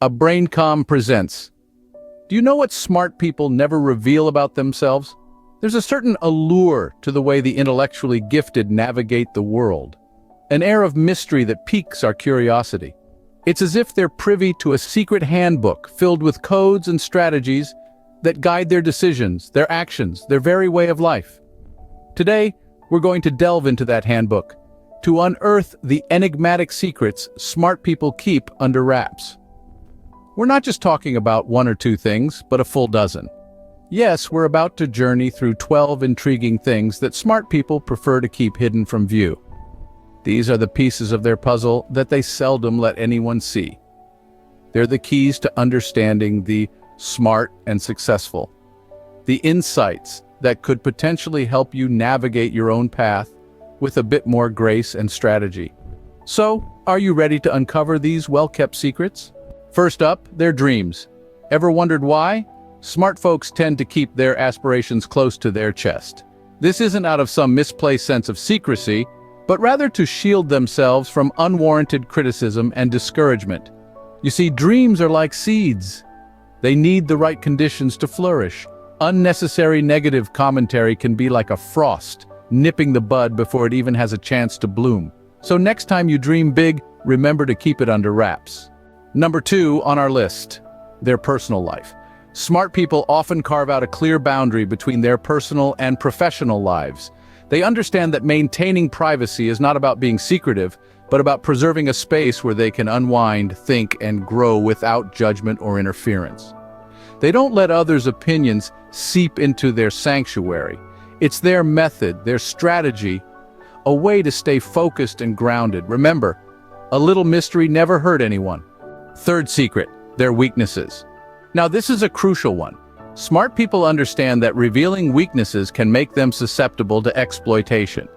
A BRAINCOM presents. Do you know what smart people never reveal about themselves? There's a certain allure to the way the intellectually gifted navigate the world. An air of mystery that piques our curiosity. It's as if they're privy to a secret handbook filled with codes and strategies that guide their decisions, their actions, their very way of life. Today, we're going to delve into that handbook to unearth the enigmatic secrets smart people keep under wraps. We're not just talking about one or two things, but a full dozen. Yes, we're about to journey through 12 intriguing things that smart people prefer to keep hidden from view. These are the pieces of their puzzle that they seldom let anyone see. They're the keys to understanding the smart and successful. The insights that could potentially help you navigate your own path with a bit more grace and strategy. So, are you ready to uncover these well-kept secrets? First up, their dreams. Ever wondered why? Smart folks tend to keep their aspirations close to their chest. This isn't out of some misplaced sense of secrecy, but rather to shield themselves from unwarranted criticism and discouragement. You see, dreams are like seeds. They need the right conditions to flourish. Unnecessary negative commentary can be like a frost, nipping the bud before it even has a chance to bloom. So next time you dream big, remember to keep it under wraps. Number 2 on our list, their personal life. Smart people often carve out a clear boundary between their personal and professional lives. They understand that maintaining privacy is not about being secretive, but about preserving a space where they can unwind, think, and grow without judgment or interference. They don't let others' opinions seep into their sanctuary. It's their method, their strategy, a way to stay focused and grounded. Remember, a little mystery never hurt anyone. Third secret, their weaknesses. Now this is a crucial one. Smart people understand that revealing weaknesses can make them susceptible to exploitation.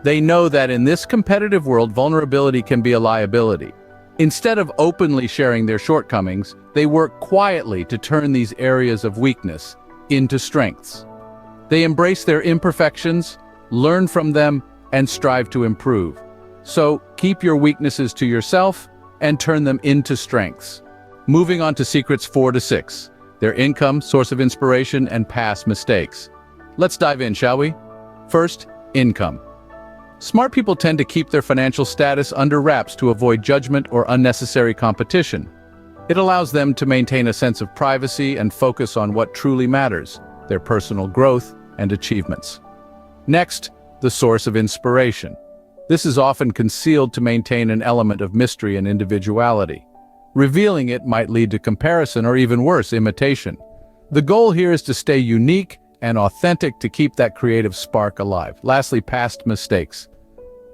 They know that in this competitive world, vulnerability can be a liability. Instead of openly sharing their shortcomings, they work quietly to turn these areas of weakness into strengths. They embrace their imperfections, learn from them, and strive to improve. So keep your weaknesses to yourself and turn them into strengths. Moving on to secrets 4 to 6, their income, source of inspiration, and past mistakes. Let's dive in, shall we? First, income. Smart people tend to keep their financial status under wraps to avoid judgment or unnecessary competition. It allows them to maintain a sense of privacy and focus on what truly matters, their personal growth and achievements. Next, the source of inspiration. This is often concealed to maintain an element of mystery and individuality. Revealing it might lead to comparison or even worse, imitation. The goal here is to stay unique and authentic to keep that creative spark alive. Lastly, past mistakes.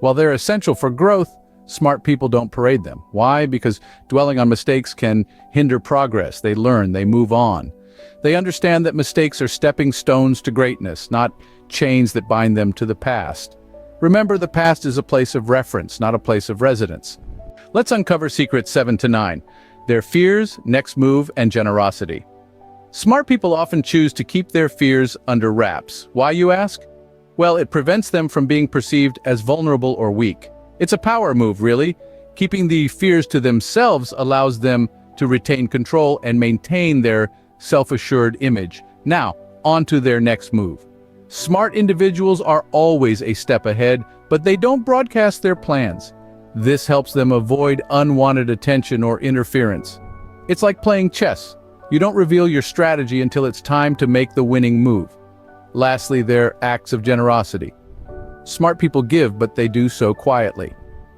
While they're essential for growth, smart people don't parade them. Why? Because dwelling on mistakes can hinder progress. They learn, they move on. They understand that mistakes are stepping stones to greatness, not chains that bind them to the past. Remember, the past is a place of reference, not a place of residence. Let's uncover secrets 7 to 9, their fears, next move, and generosity. Smart people often choose to keep their fears under wraps. Why, you ask? Well, it prevents them from being perceived as vulnerable or weak. It's a power move, really. Keeping the fears to themselves allows them to retain control and maintain their self-assured image. Now, on to their next move. Smart individuals are always a step ahead, but they don't broadcast their plans. This helps them avoid unwanted attention or interference. It's like playing chess. You don't reveal your strategy until it's time to make the winning move. Lastly, their acts of generosity. Smart people give, but they do so quietly.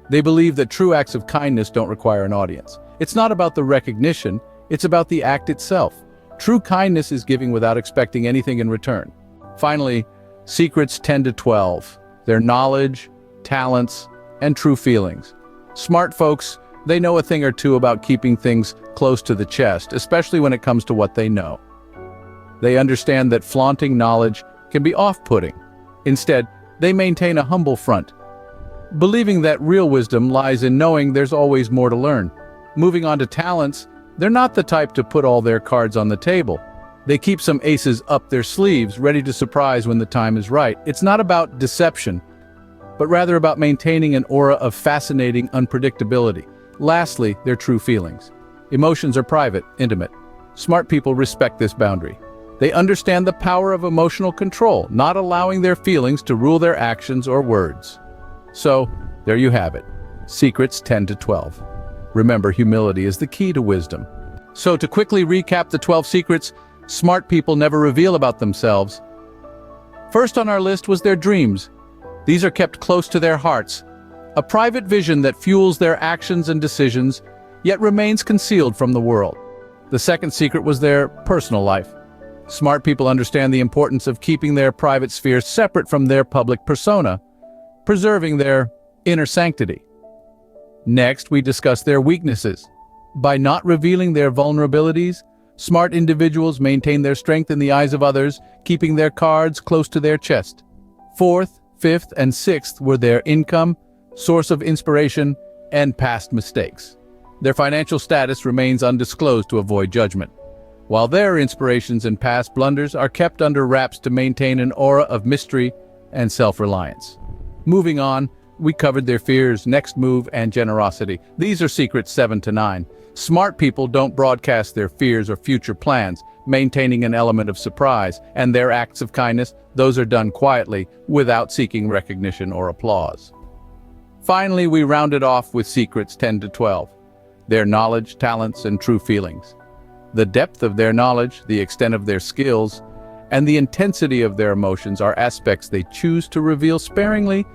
They believe that true acts of kindness don't require an audience. It's not about the recognition, it's about the act itself. True kindness is giving without expecting anything in return. Finally, secrets 10 to 12, their knowledge, talents, and true feelings. Smart folks, they know a thing or two about keeping things close to the chest, especially when it comes to what they know. They understand that flaunting knowledge can be off-putting. Instead, they maintain a humble front, believing that real wisdom lies in knowing there's always more to learn. Moving on to talents, they're not the type to put all their cards on the table. They keep some aces up their sleeves, ready to surprise when the time is right. It's not about deception, but rather about maintaining an aura of fascinating unpredictability. Lastly, their true feelings. Emotions are private, intimate. Smart people respect this boundary. They understand the power of emotional control, not allowing their feelings to rule their actions or words. So, there you have it. Secrets 10 to 12. Remember, humility is the key to wisdom. So to quickly recap the 12 secrets smart people never reveal about themselves. First on our list was their dreams. These are kept close to their hearts, a private vision that fuels their actions and decisions, yet remains concealed from the world. The second secret was their personal life. Smart people understand the importance of keeping their private sphere separate from their public persona, preserving their inner sanctity. Next, we discuss their weaknesses. By not revealing their vulnerabilities, smart individuals maintain their strength in the eyes of others, keeping their cards close to their chest. Fourth, fifth, and sixth were their income, source of inspiration, and past mistakes. Their financial status remains undisclosed to avoid judgment, while their inspirations and past blunders are kept under wraps to maintain an aura of mystery and self-reliance. Moving on, we covered their fears, next move, and generosity. These are secrets 7 to 9. Smart people don't broadcast their fears or future plans, maintaining an element of surprise, and their acts of kindness, those are done quietly, without seeking recognition or applause. Finally, we rounded off with secrets 10 to 12. Their knowledge, talents, and true feelings. The depth of their knowledge, the extent of their skills, and the intensity of their emotions are aspects they choose to reveal sparingly,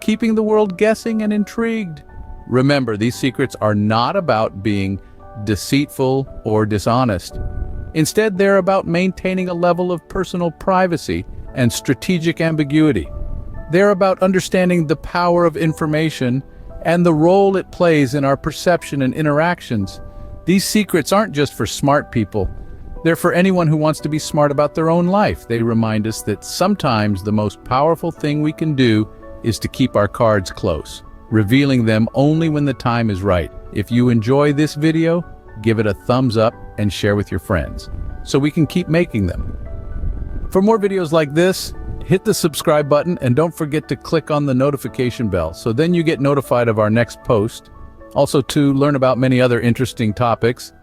keeping the world guessing and intrigued. Remember, these secrets are not about being deceitful or dishonest. Instead, they're about maintaining a level of personal privacy and strategic ambiguity. They're about understanding the power of information and the role it plays in our perception and interactions. These secrets aren't just for smart people. They're for anyone who wants to be smart about their own life. They remind us that sometimes the most powerful thing we can do is to keep our cards close, revealing them only when the time is right. If you enjoy this video, give it a thumbs up and share with your friends, so we can keep making them. For more videos like this, hit the subscribe button and don't forget to click on the notification bell, so then you get notified of our next post. Also, to learn about many other interesting topics,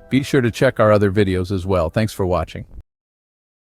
be sure to check our other videos as well. Thanks for watching.